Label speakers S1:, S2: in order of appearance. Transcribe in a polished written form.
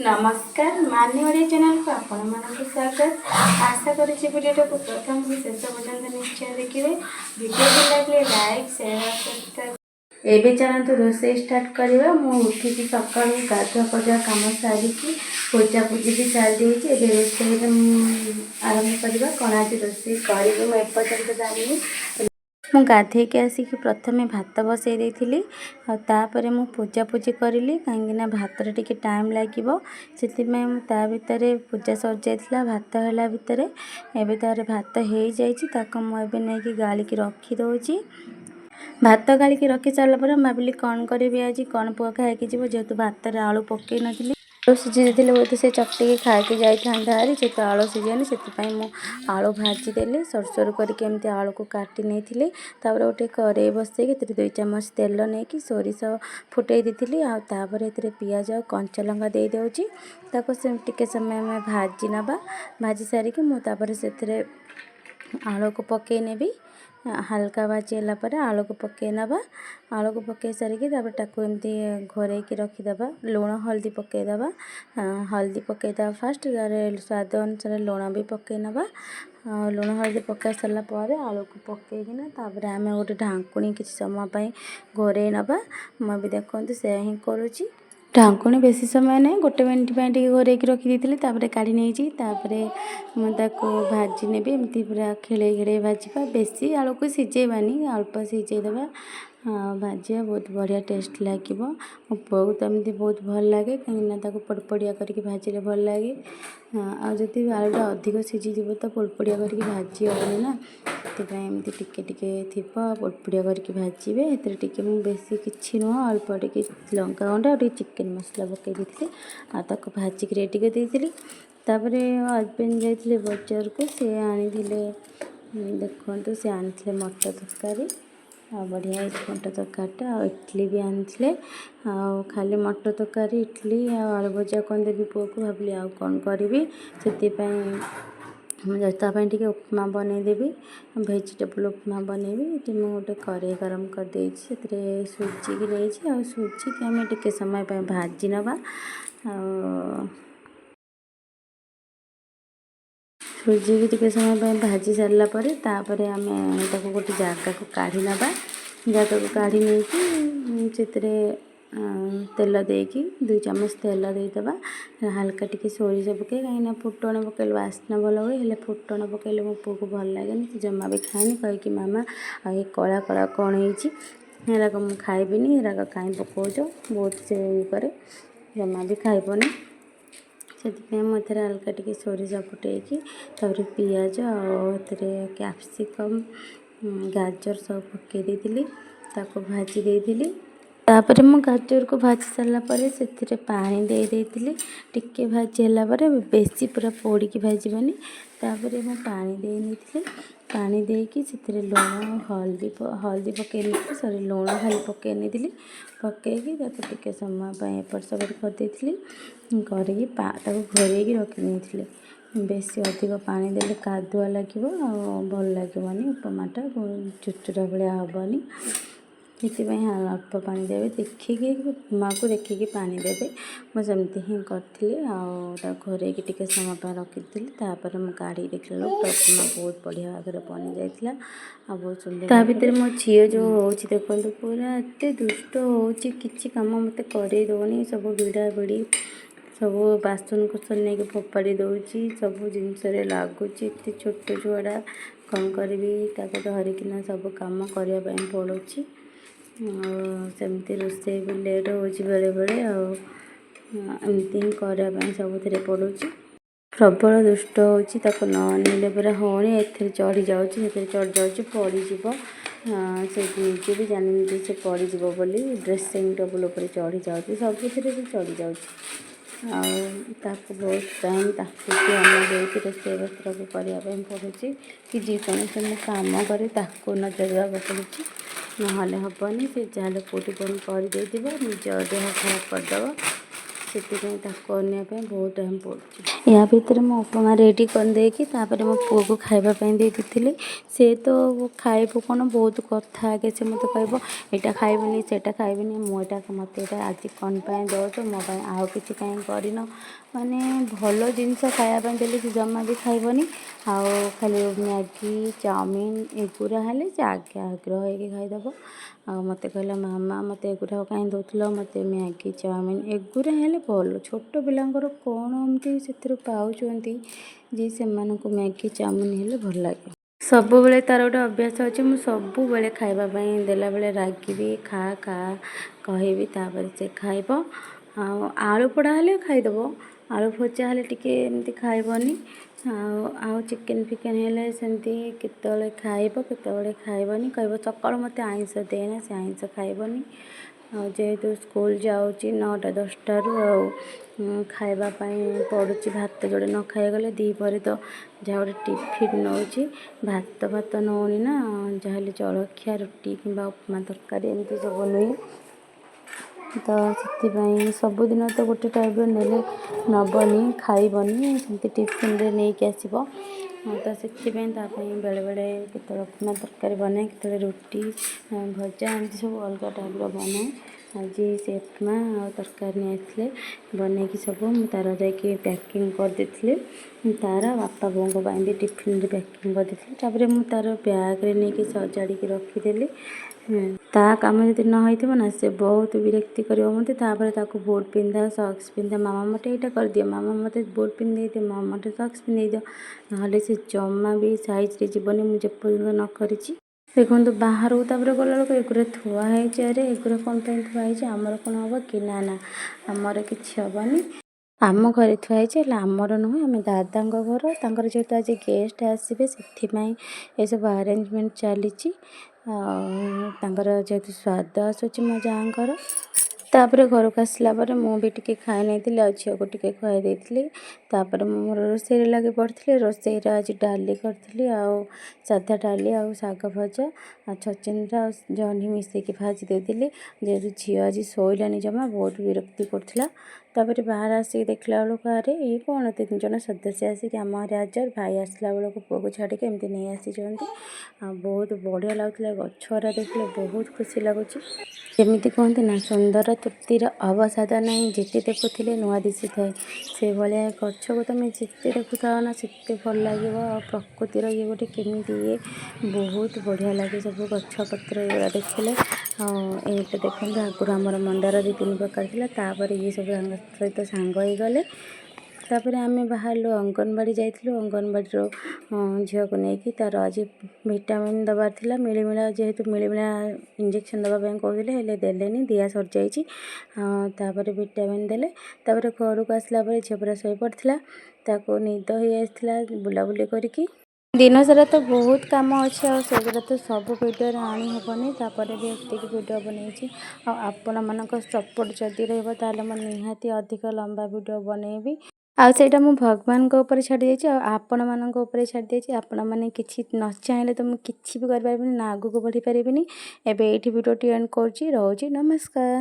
S1: नमस्कार मानी ओडिया चैनल को आपण मानक स्वागत। आशा करुच्ची वीडियो को प्रथम शेष पर्यंत निश्चय देखिए। वीडियो लगे लाइक शेयर सब्सक्राइब। एबे चलते रोसे स्टार्ट करवा। मुझे सका गाधुआ पधुआ कम सारिकी पूजा पूजी भी सारी देती। रोसे आरंभ करवा कौन आज रोसे करी मुझे जानी। मु गाधेक आसिक प्रथम भात बसई देती तापर मु पूजा पूजी करी कहीं भात टे टाइम लगे से भितर पूजा सर जाइए भात है भितर एवं तार भात हो जाता मुझे नहीं गालिक रखीदे। भात गालिक रखी सारापर भाविली कौन करी आज कौन पुआ खाई जेहेतु भात आलू पकई नी आलू सीझी देते बोलते से चकटिकी खाई जाता हारी जेहतु आलू सीझेनि से आलू भाजीदेली सरसर करके आलू को काटी नहीं गोटे कड़े बसई 2 चामच तेल नहीं सोरिष फुटई दी आपर पियाज और कंचा लंका दे दूँगी टे समय में भाजी नवा भाजी सारिकी मुझे से आलू को पकई नेबी हल्का भाजीला आलू को पकई नवा आलू को पकई सारिकी ताको एमती घोरे रखीदे लुण हल्दी पकईदे हल्दी पकईदे फास्ट स्वाद अनुसार लुण भी पकई नवा लुण हल्दी पकई सारापर आलू को पकईकिना आम गोटे ढांकुणी किसी समय घोरे नवा मुझे देखते से हिं करुँची ढांकुणी बेसी समय नहीं 1 मिनट घोरे रखी देती काढ़ी नहीं मुझे भाजी ने एमती पूरा खेले खेले भाजपा बेसी आलू को सीझेबानी अल्प सीझेदे भाजिया बहुत बढ़िया टेस्ट लगे। मो पुआ तो एमती बहुत भल लगे कहीं पोड़पोड़िया करके भाजिले भल लगे आदि आलूटा अधिक सीझी तो पोड़पोड़िया करके भाजी हेनी ना एमती टिके टिके थी पोड़पोड़िया करके भाजबे टे बेसी किसी नुह अल्प टे लंका गुंड और चिकेन मसला पकई देती भाजिक रेडी कर देती हजबैंड जाते बजार को सी आनी देखते से आनी मटर तरकारी बढ़िया मटर तरकारीटा इडली भी आनी खाली मटर तरकारी इडली आलू भजा कौन देवी पुआ को भाविली आउ कौन करी से उपमा बनईदेवी भेजिटेबल उपमा बनईबी ये गोटे कड़े गरम कर सुजी की नहीं सुजी की आम टे समय भाजी नवा सुजी की टे समय भाजी सारापर आम गोटे जगह को काढ़ी नवा जगह को काढ़ी नहीं से तेल देकी 2 चामच तेल देदेबा हल्का टिके सोरिष पकई कहीं फुटण पकड़े बास्ना भल हुए हेल्ले फुटण पकड़े मो पुआ को भल लगे जमा भी खाएनि कहीकि मामा ये कला कला कौन होराक मुझे खाइबिनी हेराक कहीं पकाच बहुत से करे जमा भी खाइबनी से मुझे हल्का टिके सोरिष फुटैकी पियाज और कैप्सिकम गाजर सब पकई देती भाजी देती तापर मु गाजर को भाजी सारापर से पानी दे देती टिके भाजी है बेसी पूरा पोड़ी की भाजबानी तापर मु पानी दे नहीं पानी देकी से लुण हल्दी पकई नहीं सॉरी लुण खाली पकई नहीं पकईकी टे समय एपट सेपट करदेली करके घोरे रखी नहीं बेसी अधिक पानी देले कादुआ लगे भल लगे उपमाटा चुचुरा भाया हेनी से अल्प पानी देवे देखिए उपमा को देखिए पानी देवे मुझे हिं करी घोरे टे समय रखी तापर मुझे काढ़ी देखल उपमा बहुत बढ़िया भाव बनी जाता बहुत सुंदर भितर मो झील जो हो देखते पूरा एत दुष्ट हो कि कम मत कर दौनी सब भिड़ा भिड़ी सब बासन कुसन नहीं फोपाड़ी दूसरी सब जिनस लगुच एत छोट छुआटा कौन करी धरिकिना सब कम करने पड़ू सेमती रोसे भी लेट हो बेले बेले आमती ही करने सब पड़ू प्रबल दुष्ट हो नईले पूरा होनी ए चढ़ी जाऊँगी चढ़ी जाऊँगी पड़ीज से निजे भी जानी से पड़ीज बोली ड्रेसिंग टेबल उपर चढ़ी जाऊँगी सबुथ से चढ़ी जाऊँगी बहुत टाइम ताकि ध्यान ଦେଇକି ରୋଷେଇବାସକୁ କରିବା ପାଇଁ ପଡ଼ୁଛି କି ଯେକୌଣସି ମୁଁ କାମ କରେ ତାକୁ ନଜର ଦେବାକୁ ପଡ଼ୁଛି, ନହେଲେ ହେବନି। ସେ ଯାହେଲେ କେଉଁଠି କ'ଣ କରିଦେଇଥିବ ନିଜ ଦେହ ଖରାପ କରିଦେବ, ସେଥିପାଇଁ ତାକୁ ଅନ୍ୟ ପାଇଁ ବହୁତ ଟାଇମ୍ ପଡ଼ୁଛି। ୟା ଭିତରେ ମୁଁ ଉପମା ରେଡ଼ି କରିଦେଇକି ତାପରେ ମୋ ପୁଅକୁ ଖାଇବା ପାଇଁ ଦେଇ ଦେଇଥିଲି। ସେ ତ ଖାଇବ କ'ଣ ବହୁତ କଥା ଆଗେ ସେ ମୋତେ କହିବ ଏଇଟା ଖାଇବିନି ସେଇଟା ଖାଇବିନି, ମୁଁ ମୋତେ ଏଇଟା ଆଜି କ'ଣ ପାଇଁ ଦେଉଛ, ମୋ ପାଇଁ ଆଉ କିଛି କାହିଁ କରିନ। ମାନେ ଭଲ ଜିନିଷ ଖାଇବା ପାଇଁ ଦେଲେ ସେ ଜମା ବି ଖାଇବନି। ଆଉ ଖାଲି ମ୍ୟାଗି ଚାଉମିନ୍ ଏଗୁଡ଼ା ହେଲେ ସେ ଆଗ୍ରହ ହେଇକି ଖାଇଦେବ। ଆଉ ମୋତେ କହିଲା ମାମା ମୋତେ ଏଗୁଡ଼ା କାହିଁ ଦେଉଥିଲ, ମୋତେ ମ୍ୟାଗି ଚାଉମିନ୍ ଏଗୁଡ଼ା ହେଲେ ଭଲ। ଛୋଟ ପିଲାଙ୍କର କ'ଣ ଏମିତି ସେଥିରୁ ପାଉଛନ୍ତି ଯେ ସେମାନଙ୍କୁ ମ୍ୟାଗି ଚାଉମିନ୍ ହେଲେ ଭଲ ଲାଗେ। ସବୁବେଳେ ତା'ର ଗୋଟେ ଅଭ୍ୟାସ ଅଛି, ମୁଁ ସବୁବେଳେ ଖାଇବା ପାଇଁ ଦେଲାବେଳେ ରାଗିବି, ଖା କହିବି, ତାପରେ ସେ ଖାଇବ। ଆଉ ଆଳୁ ପୋଡ଼ା ହେଲେ ଖାଇଦେବ, ଆଳୁ ଭଜା ହେଲେ ଟିକେ ଏମିତି ଖାଇବନି। ଆଉ ଚିକେନ୍ ଫିକେନ୍ ହେଲେ ସେମିତି କେତେବେଳେ ଖାଇବ କେତେବେଳେ ଖାଇବନି, କହିବ ସକାଳୁ ମୋତେ ଆଇଁଷ ଦେନା, ସେ ଆଇଁଷ ଖାଇବନି। ଆଉ ଯେହେତୁ ସ୍କୁଲ ଯାଉଛି 9ଟା 10ଟାରୁ, ଆଉ ଖାଇବା ପାଇଁ ପଡ଼ୁଛି ଭାତ ଯୋଡ଼େ ନ ଖାଇଗଲେ ଦ୍ୱିପହରେ ତ ଯାହା ଗୋଟେ ଟିଫିନ୍ ନେଉଛି, ଭାତ ନେଉନି ନା, ଯାହାହେଲେ ଜଳଖିଆ ରୁଟି କିମ୍ବା ଉପମା ତରକାରୀ ଏମିତି ସବୁ ନୁହେଁ। ତ ସେଥିପାଇଁ ସବୁଦିନ ତ ଗୋଟେ ଟାଇପ୍ର ନେଲେ ନେବନି, ଖାଇବନି, ସେମିତି ଟିଫିନ୍ରେ ନେଇକି ଆସିବ। ତ ସେଥିପାଇଁ ତା ପାଇଁ ବେଳେବେଳେ କେତେବେଳେ ଉପମା ତରକାରୀ ବନାଏ, କେତେବେଳେ ରୁଟି ଭଜା ଏମିତି ସବୁ ଅଲଗା ଟାଇପ୍ର ବନାଏ। ଆଜି ସେ ଉପମା ଆଉ ତରକାରୀ ନେଇ ଆସିଥିଲେ, ବନେଇକି ସବୁ ମୁଁ ତା'ର ଯାଇକି ପ୍ୟାକିଂ କରିଦେଇଥିଲି। ତା'ର ବାପା ବୋଉଙ୍କ ପାଇଁ ବି ଟିଫିନ୍ରେ ପ୍ୟାକିଂ କରିଦେଇଥିଲି। ତାପରେ ମୁଁ ତା'ର ବ୍ୟାଗ୍ରେ ନେଇକି ସଜାଡ଼ିକି ରଖିଦେଲି। ତା କାମ ଯଦି ନ ହେଇଥିବ ନା ସେ ବହୁତ ବିରକ୍ତି କରିବ ମୋତେ। ତାପରେ ତାକୁ ବୁଟ୍ ପିନ୍ଧା ସକ୍ସ ପିନ୍ଧା, ମାମା ମୋତେ ଏଇଟା କରିଦିଅ, ମାମା ମୋତେ ବୁଟ୍ ପିନ୍ଧେଇଦିଅ, ମାମା ମୋତେ ସକ୍ସ ପିନ୍ଧେଇଦିଅ, ନହେଲେ ସେ ଜମା ବି ସାଇଜ୍ରେ ଯିବନି ମୁଁ ଯେପର୍ଯ୍ୟନ୍ତ ନ କରିଛି। ଦେଖନ୍ତୁ ବାହାରକୁ ତାପରେ ଗଲାବେଳକୁ ଏଗୁଡ଼ା ଥୁଆ ହେଇଛି, ଆରେ ଏଗୁଡ଼ା କ'ଣ ପାଇଁ ଥୁଆ ହେଇଛି, ଆମର କ'ଣ ହେବ କି, ନା ଆମର କିଛି ହେବନି। ଆମ ଘରେ ଥୁଆ ହେଇଛି, ହେଲେ ଆମର ନୁହେଁ, ଆମେ ଦାଦାଙ୍କ ଘର, ତାଙ୍କର ଯେହେତୁ ଆଜି ଗେଷ୍ଟ ଆସିବେ ସେଥିପାଇଁ ଏସବୁ ଆରେଞ୍ଜମେଣ୍ଟ ଚାଲିଛି। ଆଉ ତାଙ୍କର ଯେହେତୁ ସ୍ୱାଦ ଆସୁଛି ମୋ ଯାଆଙ୍କର। ତାପରେ ଘରକୁ ଆସିଲା ପରେ ମୁଁ ବି ଟିକେ ଖାଇ ନେଇଥିଲି, ଆଉ ଝିଅକୁ ଟିକେ ଖୁଆଇ ଦେଇଥିଲି। ତାପରେ ମୁଁ ମୋର ରୋଷେଇରେ ଲାଗି ପଡ଼ିଥିଲି। ରୋଷେଇରେ ଆଜି ଡାଲି କରିଥିଲି, ଆଉ ସାଧା ଡାଲି ଆଉ ଶାଗ ଭଜା, ଆଉ ଛଚିନ୍ଦ୍ରା ଆଉ ଜହ୍ନି ମିଶେଇକି ଭାଜି ଦେଇଥିଲି। ଯେହେତୁ ଝିଅ ଆଜି ଶୋଇଲାନି ଜମା, ବହୁତ ବିରକ୍ତି କରୁଥିଲା। ତାପରେ ବାହାରେ ଆସିକି ଦେଖିଲା ବେଳକୁ ଆରେ ଇଏ କ'ଣ 3 ଜଣ ସଦସ୍ୟ ଆସିକି ଆମ ଘରେ ହାଜର, ଭାଇ ଆସିଲା ବେଳକୁ ପୁଅକୁ ଛାଡ଼ିକି ଏମିତି ନେଇ ଆସିଛନ୍ତି। ଆଉ ବହୁତ ବଢ଼ିଆ ଲାଗୁଥିଲା, ଗଛରା ଦେଖିଲେ ବହୁତ ଖୁସି ଲାଗୁଛି। ଯେମିତି କୁହନ୍ତି ନା ସୁନ୍ଦର ତୃପ୍ତିର ଅବସାଦ ନାହିଁ, ଯେତେ ଦେଖୁଥିଲେ ନୂଆ ଦିଶୁଥାଏ। ସେଇଭଳିଆ ଗଛକୁ ତମେ ଯେତେ ଦେଖୁଥାଅ ନା ସେତେ ଭଲ ଲାଗିବ। ଆଉ ପ୍ରକୃତିର ଇଏ ଗୋଟେ କେମିତି ଇଏ ବହୁତ ବଢ଼ିଆ ଲାଗେ ସବୁ ଗଛ ପତ୍ର ଏଗୁଡ଼ା ଦେଖିଲେ। ଆଉ ଏଇଟା ଦେଖନ୍ତୁ ଆଗରୁ ଆମର ମନ୍ଦାର 2-3 ପ୍ରକାର ଥିଲା, ତାପରେ ଇଏ ସବୁ ତାଙ୍କ ସହିତ ସାଙ୍ଗ ହେଇଗଲେ। ତାପରେ ଆମେ ବାହାରିଲୁ, ଅଙ୍ଗନବାଡ଼ି ଯାଇଥିଲୁ। ଅଙ୍ଗନବାଡ଼ିରୁ ଝିଅକୁ ନେଇକି ତା'ର ଆଜି ଭିଟାମିନ୍ ଦେବାର ଥିଲା, ମିଳିମିଳା ଯେହେତୁ ମିଳିମିଳା ଇଞ୍ଜେକ୍ସନ୍ ଦେବା ପାଇଁ କହୁଥିଲେ, ହେଲେ ଦେଲେନି, ଦିଆ ସରିଯାଇଛି। ତାପରେ ଭିଟାମିନ୍ ଦେଲେ। ତାପରେ ଘରକୁ ଆସିଲା ପରେ ଝିଅ ପୁରା ଶୋଇପଡ଼ିଥିଲା, ତାକୁ ନିଦ ହେଇଆସିଥିଲା ବୁଲାବୁଲି କରିକି। ଦିନସାରା ତ ବହୁତ କାମ ଅଛି, ଆଉ ସେଗୁଡ଼ା ତ ସବୁ ଭିଡ଼ିଓରେ ଆଣି ହେବନି। ତାପରେ ବି ଏତିକି ଭିଡ଼ିଓ ବନେଇଛି। ଆଉ ଆପଣମାନଙ୍କ ସପୋର୍ଟ ଯଦି ରହିବ ତାହେଲେ ମୁଁ ନିହାତି ଅଧିକ ଲମ୍ବା ଭିଡ଼ିଓ ବନେଇବି। ଆଉ ସେଇଟା ମୁଁ ଭଗବାନଙ୍କ ଉପରେ ଛାଡ଼ି ଦେଇଛି, ଆଉ ଆପଣମାନଙ୍କ ଉପରେ ଛାଡ଼ି ଦେଇଛି। ଆପଣମାନେ କିଛି ନ ଚାହିଁଲେ ତ ମୁଁ କିଛି ବି କରିପାରିବିନି, ନା ଆଗକୁ ବଢ଼ିପାରିବିନି। ଏବେ ଏଇଠି ଭିଡ଼ିଓଟି ଏଣ୍ଡ କରୁଛି, ରହୁଛି, ନମସ୍କାର।